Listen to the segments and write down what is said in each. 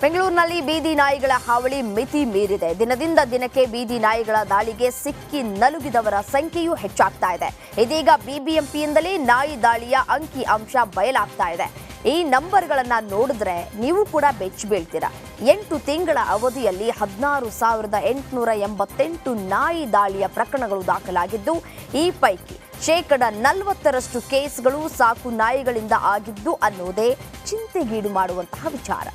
ಬೆಂಗಳೂರಿನಲ್ಲಿ ಬೀದಿ ನಾಯಿಗಳ ಹಾವಳಿ ಮಿತಿ ಮೀರಿದೆ. ದಿನದಿಂದ ದಿನಕ್ಕೆ ಬೀದಿ ನಾಯಿಗಳ ದಾಳಿಗೆ ಸಿಕ್ಕಿ ನಲುಗಿದವರ ಸಂಖ್ಯೆಯೂ ಹೆಚ್ಚಾಗ್ತಾ ಇದೆ. ಇದೀಗ ಬಿಬಿಎಂಪಿಯಿಂದಲೇ ನಾಯಿ ದಾಳಿಯ ಅಂಕಿ ಅಂಶ ಬಯಲಾಗ್ತಾ ಇದೆ. ಈ ನಂಬರ್ಗಳನ್ನ ನೋಡಿದ್ರೆ ನೀವು ಕೂಡ ಬೆಚ್ಚಿ ಬೀಳ್ತೀರಾ. 8 ತಿಂಗಳ ಅವಧಿಯಲ್ಲಿ 16,888 ನಾಯಿ ದಾಳಿಯ ಪ್ರಕರಣಗಳು ದಾಖಲಾಗಿದ್ದು, ಈ ಪೈಕಿ 40% ಕೇಸ್ಗಳು ಸಾಕು ನಾಯಿಗಳಿಂದ ಆಗಿದ್ದು ಅನ್ನೋದೇ ಚಿಂತೆಗೀಡು ಮಾಡುವಂತಹ ವಿಚಾರ.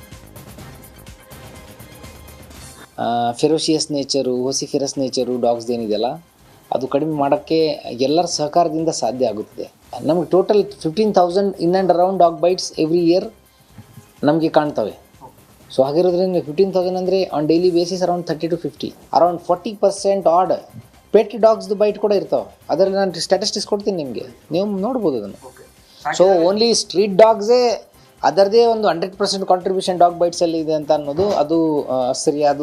Ferocious nature, vociferous nature dogs ಏನಿದೆಯಲ್ಲ, ಅದು ಕಡಿಮೆ ಮಾಡೋಕ್ಕೆ ಎಲ್ಲರ ಸಹಕಾರದಿಂದ ಸಾಧ್ಯ ಆಗುತ್ತದೆ. ನಮಗೆ total 15,000 in and around dog bites every year ನಮಗೆ ಕಾಣ್ತವೆ. ಸೊ ಹಾಗಿರೋದ್ರಿಂದ 15,000 ಅಂದರೆ on daily basis around 30 to 50, around 40% ಆಡ್ ಪೆಟ್ ಡಾಗ್ಸ್ದು ಬೈಟ್ ಕೂಡ ಇರ್ತವೆ. ಅದರಲ್ಲಿ ನಾನು ಸ್ಟ್ಯಾಟಿಸ್ಟಿಕ್ಸ್ ಕೊಡ್ತೀನಿ ನಿಮಗೆ, ನೀವು ನೋಡ್ಬೋದು ಅದನ್ನು. ಸೊ ಓನ್ಲಿ ಸ್ಟ್ರೀಟ್ ಡಾಗ್ಸೇ ಅದರದೇ ಒಂದು 100% ಕಾಂಟ್ರಿಬ್ಯೂಷನ್ ಡಾಗ್ ಬೈಟ್ಸಲ್ಲಿ ಇದೆ ಅಂತ ಅನ್ನೋದು ಅದು ಸರಿಯಾದ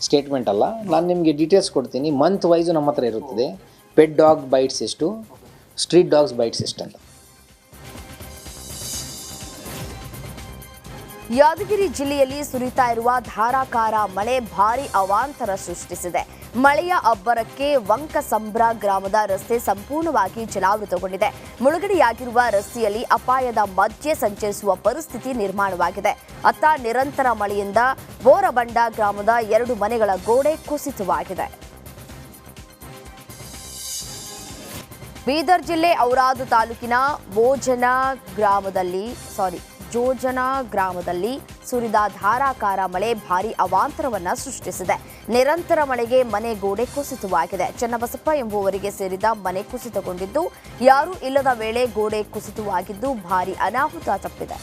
ಸ್ಟೇಟ್ಮೆಂಟ್ ಅಲ್ಲ. ನಾನು ನಿಮಗೆ ಡೀಟೇಲ್ಸ್ ಕೊಡ್ತೀನಿ. ಮಂತ್ ವೈಸು ನಮ್ಮ ಹತ್ರ ಇರುತ್ತದೆ. ಪೆಟ್ ಡಾಗ್ ಬೈಟ್ಸ್ ಎಷ್ಟು, ಸ್ಟ್ರೀಟ್ ಡಾಗ್ಸ್ ಬೈಟ್ಸ್ ಎಷ್ಟು ಅಂತ. ಯಾದಗಿರಿ ಜಿಲ್ಲೆಯಲ್ಲಿ ಸುರಿತಾ ಇರುವ ಧಾರಾಕಾರ ಮಳೆ ಭಾರೀ ಅವಾಂತರ ಸೃಷ್ಟಿಸಿದೆ. ಮಳೆಯ ಅಬ್ಬರಕ್ಕೆ ವಂಕಸಂಬ್ರ ಗ್ರಾಮದ ರಸ್ತೆ ಸಂಪೂರ್ಣವಾಗಿ ಜಲಾವೃತಗೊಂಡಿದೆ. ಮುಳುಗಡೆಯಾಗಿರುವ ರಸ್ತೆಯಲ್ಲಿ ಅಪಾಯದ ಮಧ್ಯೆ ಸಂಚರಿಸುವ ಪರಿಸ್ಥಿತಿ ನಿರ್ಮಾಣವಾಗಿದೆ. ಅತ್ತ ನಿರಂತರ ಮಳೆಯಿಂದ ಬೋರಬಂಡ ಗ್ರಾಮದ 2 ಮನೆಗಳ ಗೋಡೆ ಕುಸಿತವಾಗಿದೆ. ಬೀದರ್ ಜಿಲ್ಲೆ ಔರಾದ್ ತಾಲೂಕಿನ ಜೋಜನ ಗ್ರಾಮದಲ್ಲಿ ಸುರಿದ ಧಾರಾಕಾರ ಮಳೆ ಭಾರೀ ಅವಾಂತರವನ್ನ ಸೃಷ್ಟಿಸಿದೆ. ನಿರಂತರ ಮಳೆಗೆ ಮನೆ ಗೋಡೆ ಕುಸಿತವಾಗಿದೆ. ಚನ್ನಬಸಪ್ಪ ಎಂಬುವರಿಗೆ ಸೇರಿದ ಮನೆ ಕುಸಿತಗೊಂಡಿದ್ದು, ಯಾರೂ ಇಲ್ಲದ ವೇಳೆ ಗೋಡೆ ಕುಸಿತವಾಗಿದ್ದು ಭಾರೀ ಅನಾಹುತ ತಪ್ಪಿದೆ.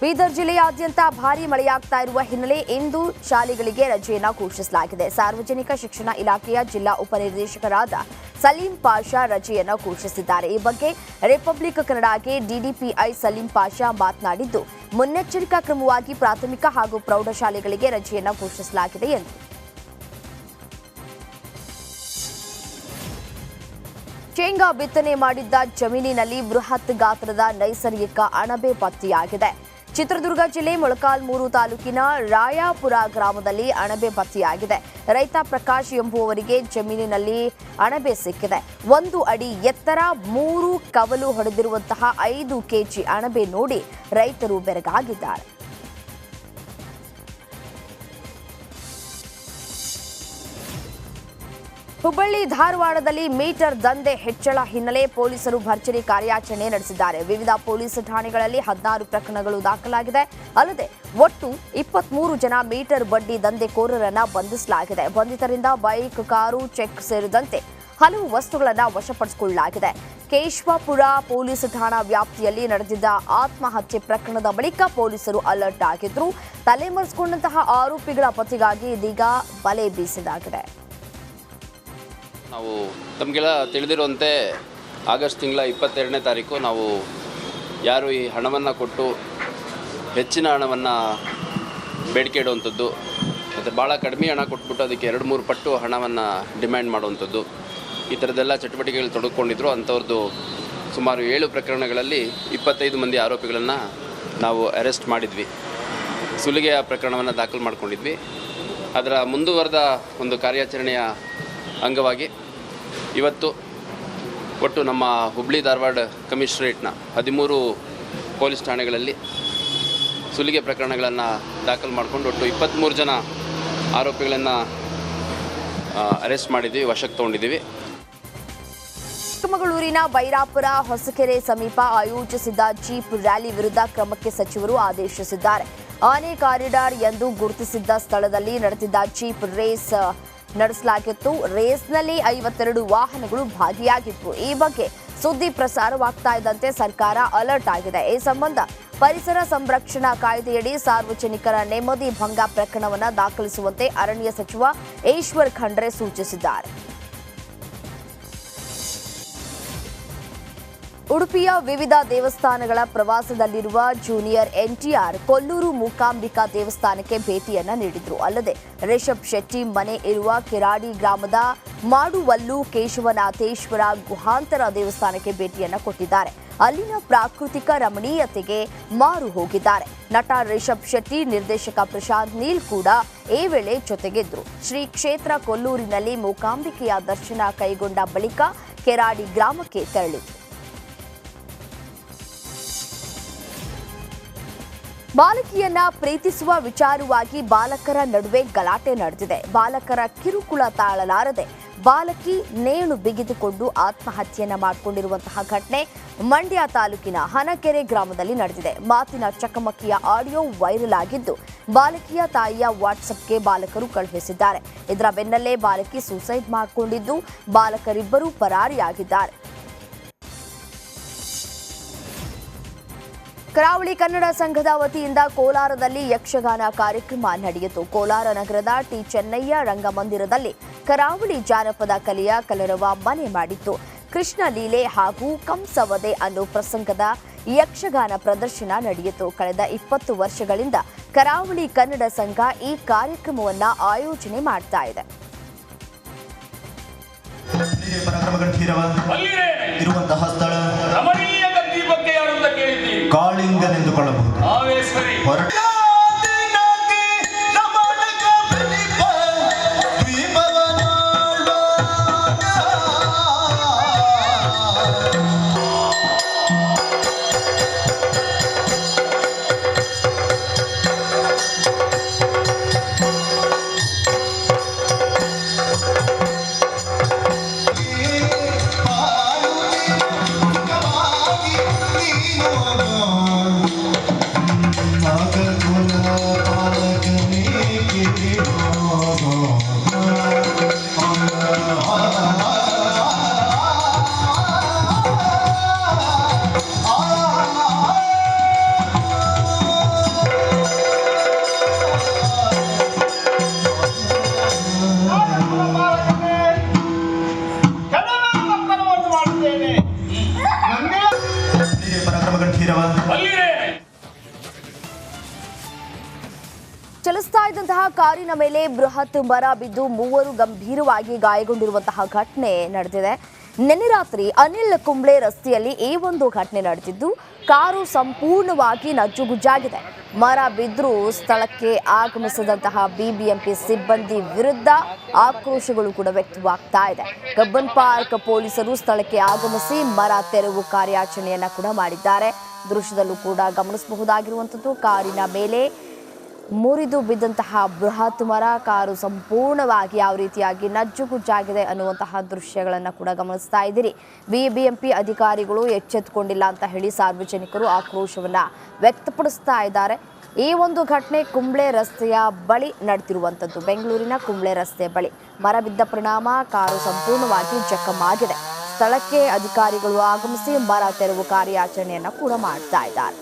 ಬೀದರ್ ಜಿಲ್ಲೆಯಾದ್ಯಂತ ಭಾರೀ ಮಳೆಯಾಗ್ತಾ ಇರುವ ಹಿನ್ನೆಲೆ ಇಂದು ಶಾಲೆಗಳಿಗೆ ರಜೆಯನ್ನು ಘೋಷಿಸಲಾಗಿದೆ. ಸಾರ್ವಜನಿಕ ಶಿಕ್ಷಣ ಇಲಾಖೆಯ ಜಿಲ್ಲಾ ಉಪನಿರ್ದೇಶಕರಾದ ಸಲೀಂ ಪಾಷಾ ರಜೆಯನ್ನು ಘೋಷಿಸಿದ್ದಾರೆ. ಈ ಬಗ್ಗೆ ರಿಪಬ್ಲಿಕ್ ಕನ್ನಡಗೆ ಡಿಡಿಪಿಐ ಸಲೀಂ ಪಾಷಾ ಮಾತನಾಡಿದ್ದು, ಮುನ್ನೆಚ್ಚರಿಕಾ ಕ್ರಮವಾಗಿ ಪ್ರಾಥಮಿಕ ಹಾಗೂ ಪ್ರೌಢಶಾಲೆಗಳಿಗೆ ರಜೆಯನ್ನು ಘೋಷಿಸಲಾಗಿದೆ ಎಂದು. ಶೇಂಗಾ ಬಿತ್ತನೆ ಮಾಡಿದ್ದ ಜಮೀನಿನಲ್ಲಿ ಬೃಹತ್ ಗಾತ್ರದ ನೈಸರ್ಗಿಕ ಅಣಬೆ ಪತ್ತೆಯಾಗಿದೆ. ಚಿತ್ರದುರ್ಗ ಜಿಲ್ಲೆ ಮೊಳಕಾಲ್ಮೂರು ತಾಲೂಕಿನ ರಾಯಾಪುರ ಗ್ರಾಮದಲ್ಲಿ ಅಣಬೆ ಪತ್ತೆಯಾಗಿದೆ. ರೈತ ಪ್ರಕಾಶ್ ಎಂಬುವವರಿಗೆ ಜಮೀನಿನಲ್ಲಿ ಅಣಬೆ ಸಿಕ್ಕಿದೆ. 1 ಅಡಿ ಎತ್ತರ, 3 ಕವಲು ಹೊಡೆದಿರುವಂತಹ 5 ಕೆಜಿ ಅಣಬೆ ನೋಡಿ ರೈತರು ಬೆರಗಾಗಿದ್ದಾರೆ. ಹುಬ್ಬಳ್ಳಿ ಧಾರವಾಡದಲ್ಲಿ ಮೀಟರ್ ದಂಧೆ ಹೆಚ್ಚಳ ಹಿನ್ನೆಲೆ ಪೊಲೀಸರು ಭರ್ಜರಿ ಕಾರ್ಯಾಚರಣೆ ನಡೆಸಿದ್ದಾರೆ. ವಿವಿಧ ಪೊಲೀಸ್ ಠಾಣೆಗಳಲ್ಲಿ 16 ಪ್ರಕರಣಗಳು ದಾಖಲಾಗಿದೆ. ಅಲ್ಲದೆ ಒಟ್ಟು 23 ಜನ ಮೀಟರ್ ಬಡ್ಡಿ ದಂಧೆಕೋರರನ್ನ ಬಂಧಿಸಲಾಗಿದೆ. ಬಂಧಿತರಿಂದ ಬೈಕ್, ಕಾರು, ಚೆಕ್ ಸೇರಿದಂತೆ ಹಲವು ವಸ್ತುಗಳನ್ನು ವಶಪಡಿಸಿಕೊಳ್ಳಲಾಗಿದೆ. ಕೇಶವಾಪುರ ಪೊಲೀಸ್ ಠಾಣಾ ವ್ಯಾಪ್ತಿಯಲ್ಲಿ ನಡೆದಿದ್ದ ಆತ್ಮಹತ್ಯೆ ಪ್ರಕರಣದ ಬಳಿಕ ಪೊಲೀಸರು ಅಲರ್ಟ್ ಆಗಿದ್ರು. ತಲೆಮರೆಸಿಕೊಂಡಂತಹ ಆರೋಪಿಗಳ ಪತ್ತೆಗಾಗಿ ಇದೀಗ ಬಲೆ ಬೀಸಿದಾಗಿದೆ. ನಾವು ತಮಗೆಲ್ಲ ತಿಳಿದಿರುವಂತೆ ಆಗಸ್ಟ್ ತಿಂಗಳ 22ನೇ ತಾರೀಕು ನಾವು ಯಾರು ಈ ಹಣವನ್ನು ಕೊಟ್ಟು ಹೆಚ್ಚಿನ ಹಣವನ್ನು ಬೇಡಿಕೆ ಇಡುವಂಥದ್ದು ಮತ್ತು ಭಾಳ ಕಡಿಮೆ ಹಣ ಕೊಟ್ಬಿಟ್ಟು ಅದಕ್ಕೆ 2-3 ಪಟ್ಟು ಹಣವನ್ನು ಡಿಮ್ಯಾಂಡ್ ಮಾಡುವಂಥದ್ದು, ಈ ಥರದ್ದೆಲ್ಲ ಚಟುವಟಿಕೆಗಳು ತೊಡಗಿಕೊಂಡಿದ್ರು. ಅಂಥವ್ರದ್ದು ಸುಮಾರು 7 ಪ್ರಕರಣಗಳಲ್ಲಿ 25 ಮಂದಿ ಆರೋಪಿಗಳನ್ನು ನಾವು ಅರೆಸ್ಟ್ ಮಾಡಿದ್ವಿ. ಸುಲಿಗೆಯ ಪ್ರಕರಣವನ್ನು ದಾಖಲು ಮಾಡ್ಕೊಂಡಿದ್ವಿ. ಅದರ ಮುಂದುವರೆದ ಒಂದು ಕಾರ್ಯಾಚರಣೆಯ ಅಂಗವಾಗಿ ಇವತ್ತು ಒಟ್ಟು ನಮ್ಮ ಹುಬ್ಬಳ್ಳಿ ಧಾರವಾಡ ಕಮಿಷನರೇಟ್ನ 13 ಪೊಲೀಸ್ ಠಾಣೆಗಳಲ್ಲಿ ಸುಲಿಗೆ ಪ್ರಕರಣಗಳನ್ನು ದಾಖಲು ಮಾಡಿಕೊಂಡು ಒಟ್ಟು 23 ಜನ ಆರೋಪಿಗಳನ್ನು ಅರೆಸ್ಟ್ ಮಾಡಿದ್ವಿ, ವಶಕ್ಕೆ ತೊಗೊಂಡಿದ್ದೀವಿ. ಚಿಕ್ಕಮಗಳೂರಿನ ಬೈರಾಪುರ ಹೊಸಕೆರೆ ಸಮೀಪ ಆಯೋಜಿಸಿದ್ದ ಜೀಪ್ ರ್ಯಾಲಿ ವಿರುದ್ಧ ಕ್ರಮಕ್ಕೆ ಸಚಿವರು ಆದೇಶಿಸಿದ್ದಾರೆ. ಆನೆ ಕಾರಿಡಾರ್ ಎಂದು ಗುರುತಿಸಿದ್ದ ಸ್ಥಳದಲ್ಲಿ ನಡೆದಿದ್ದ ಜೀಪ್ ರೇಸ್ ನಡೆಸಲಾಗಿತ್ತು. ರೇಸ್ನಲ್ಲಿ 52 ವಾಹನಗಳು ಭಾಗಿಯಾಗಿತ್ತು. ಈ ಬಗ್ಗೆ ಸುದ್ದಿ ಪ್ರಸಾರವಾಗ್ತಾ ಇದ್ದಂತೆ ಸರ್ಕಾರ ಅಲರ್ಟ್ ಆಗಿದೆ. ಈ ಸಂಬಂಧ ಪರಿಸರ ಸಂರಕ್ಷಣಾ ಕಾಯ್ದೆಯಡಿ ಸಾರ್ವಜನಿಕರ ನೆಮ್ಮದಿ ಭಂಗ ಪ್ರಕರಣವನ್ನು ದಾಖಲಿಸುವಂತೆ ಅರಣ್ಯ ಸಚಿವ ಈಶ್ವರ್ ಖಂಡ್ರೆ ಸೂಚಿಸಿದ್ದಾರೆ. ಉಡುಪಿಯ ವಿವಿಧ ದೇವಸ್ಥಾನಗಳ ಪ್ರವಾಸದಲ್ಲಿರುವ ಜೂನಿಯರ್ ಎನ್ಟಿಆರ್ ಕೊಲ್ಲೂರು ಮೂಕಾಂಬಿಕಾ ದೇವಸ್ಥಾನಕ್ಕೆ ಭೇಟಿಯನ್ನ ನೀಡಿದ್ರು. ಅಲ್ಲದೆ ರಿಷಬ್ ಶೆಟ್ಟಿ ಮನೆ ಇರುವ ಕಿರಾಡಿ ಗ್ರಾಮದ ಮಾಡುವಲ್ಲು ಕೇಶವನಾಥೇಶ್ವರ ಗುಹಾಂತರ ದೇವಸ್ಥಾನಕ್ಕೆ ಭೇಟಿಯನ್ನ ಕೊಟ್ಟಿದ್ದಾರೆ. ಅಲ್ಲಿನ ಪ್ರಾಕೃತಿಕ ರಮಣೀಯತೆಗೆ ಮಾರು ಹೋಗಿದ್ದಾರೆ. ನಟ ರಿಷಬ್ ಶೆಟ್ಟಿ, ನಿರ್ದೇಶಕ ಪ್ರಶಾಂತ್ ನೀಲ್ ಕೂಡ ಈ ವೇಳೆ ಜೊತೆಗಿದ್ರು. ಶ್ರೀ ಕ್ಷೇತ್ರ ಕೊಲ್ಲೂರಿನಲ್ಲಿ ಮೂಕಾಂಬಿಕೆಯ ದರ್ಶನ ಕೈಗೊಂಡ ಬಳಿಕ ಕೆರಾಡಿ ಗ್ರಾಮಕ್ಕೆ ತೆರಳಿದ್ರು. ಬಾಲಕಿಯನ್ನ ಪ್ರೀತಿಸುವ ವಿಚಾರವಾಗಿ ಬಾಲಕರ ನಡುವೆ ಗಲಾಟೆ ನಡೆದಿದೆ. ಬಾಲಕರ ಕಿರುಕುಳ ತಾಳಲಾರದೆ ಬಾಲಕಿ ನೇಣು ಬಿಗಿದುಕೊಂಡು ಆತ್ಮಹತ್ಯೆಯನ್ನ ಮಾಡಿಕೊಂಡಿರುವಂತಹ ಘಟನೆ ಮಂಡ್ಯ ತಾಲೂಕಿನ ಹನಕೆರೆ ಗ್ರಾಮದಲ್ಲಿ ನಡೆದಿದೆ. ಮಾತಿನ ಚಕಮಕಿಯ ಆಡಿಯೋ ವೈರಲ್ ಆಗಿದ್ದು, ಬಾಲಕಿಯ ತಾಯಿಯ ವಾಟ್ಸಪ್ಗೆ ಬಾಲಕರು ಕಳುಹಿಸಿದ್ದಾರೆ. ಇದರ ಬೆನ್ನಲ್ಲೇ ಬಾಲಕಿ ಸೂಸೈಡ್ ಮಾಡಿಕೊಂಡಿದ್ದು, ಬಾಲಕರಿಬ್ಬರೂ ಪರಾರಿಯಾಗಿದ್ದಾರೆ. ಕರಾವಳಿ ಕನ್ನಡ ಸಂಘದ ವತಿಯಿಂದ ಕೋಲಾರದಲ್ಲಿ ಯಕ್ಷಗಾನ ಕಾರ್ಯಕ್ರಮ ನಡೆಯಿತು. ಕೋಲಾರ ನಗರದ ಟಿ ಚೆನ್ನಯ್ಯ ರಂಗಮಂದಿರದಲ್ಲಿ ಕರಾವಳಿ ಜಾನಪದ ಕಲೆಯ ಕಲರವ ಮನೆ ಮಾಡಿತ್ತು. ಕೃಷ್ಣ ಲೀಲೆ ಹಾಗೂ ಕಂಸವಧೆ ಅನ್ನೋ ಪ್ರಸಂಗದ ಯಕ್ಷಗಾನ ಪ್ರದರ್ಶನ ನಡೆಯಿತು. ಕಳೆದ 20 ವರ್ಷಗಳಿಂದ ಕರಾವಳಿ ಕನ್ನಡ ಸಂಘ ಈ ಕಾರ್ಯಕ್ರಮವನ್ನ ಆಯೋಜನೆ ಮಾಡ್ತಾ ಇದೆ. ಇರುವಂತಹ ಸ್ಥಳ ಕಾಳಿಂಗನೆಂದುಕೊಳ್ಳಬಹುದು. ಚಲಿಸ್ತಾ ಇದ್ದಂತಹ ಕಾರಿನ ಮೇಲೆ ಬೃಹತ್ ಮರ ಬಿದ್ದು 3 ಗಂಭೀರವಾಗಿ ಗಾಯಗೊಂಡಿರುವಂತಹ ಘಟನೆ ನಡೆದಿದೆ. ನಿನ್ನೆ ರಾತ್ರಿ ಅನಿಲ್ ಕುಂಬ್ಳೆ ರಸ್ತೆಯಲ್ಲಿ ಈ ಒಂದು ಘಟನೆ ನಡೆದಿದ್ದು, ಕಾರು ಸಂಪೂರ್ಣವಾಗಿ ನಜ್ಜುಗುಜ್ಜಾಗಿದೆ. ಮರ ಬಿದ್ದರೂ ಸ್ಥಳಕ್ಕೆ ಆಗಮಿಸಿದಂತಹ ಬಿಬಿಎಂಪಿ ಸಿಬ್ಬಂದಿ ವಿರುದ್ಧ ಆಕ್ರೋಶಗಳು ಕೂಡ ವ್ಯಕ್ತವಾಗ್ತಾ ಇದೆ. ಕಬ್ಬನ್ ಪಾರ್ಕ್ ಪೊಲೀಸರು ಸ್ಥಳಕ್ಕೆ ಆಗಮಿಸಿ ಮರ ತೆರವು ಕಾರ್ಯಾಚರಣೆಯನ್ನ ಕೂಡ ಮಾಡಿದ್ದಾರೆ. ದೃಶ್ಯದಲ್ಲೂ ಕೂಡ ಗಮನಿಸಬಹುದಾಗಿರುವಂಥದ್ದು, ಕಾರಿನ ಮೇಲೆ ಮುರಿದು ಬಿದ್ದಂತಹ ಬೃಹತ್ ಮರ, ಕಾರು ಸಂಪೂರ್ಣವಾಗಿ ಯಾವ ರೀತಿಯಾಗಿ ನಜ್ಜುಗುಜ್ಜಾಗಿದೆ ಅನ್ನುವಂತಹ ದೃಶ್ಯಗಳನ್ನು ಕೂಡ ಗಮನಿಸ್ತಾ ಇದ್ದೀರಿ. ಬಿಬಿಎಂಪಿ ಅಧಿಕಾರಿಗಳು ಎಚ್ಚೆತ್ತುಕೊಂಡಿಲ್ಲ ಅಂತ ಹೇಳಿ ಸಾರ್ವಜನಿಕರು ಆಕ್ರೋಶವನ್ನ ವ್ಯಕ್ತಪಡಿಸ್ತಾ ಇದ್ದಾರೆ. ಈ ಒಂದು ಘಟನೆ ಕುಂಬ್ಳೆ ರಸ್ತೆಯ ಬಳಿ ನಡೆದಿರುವಂಥದ್ದು. ಬೆಂಗಳೂರಿನ ಕುಂಬ್ಳೆ ರಸ್ತೆ ಬಳಿ ಮರ ಬಿದ್ದ ಪರಿಣಾಮ ಕಾರು ಸಂಪೂರ್ಣವಾಗಿ ಜಖಮಾಗಿದೆ. ಸ್ಥಳಕ್ಕೆ ಅಧಿಕಾರಿಗಳು ಆಗಮಿಸಿ ಮರ ತೆರವು ಕಾರ್ಯಾಚರಣೆಯನ್ನು ಕೂಡ ಮಾಡ್ತಾ ಇದ್ದಾರೆ.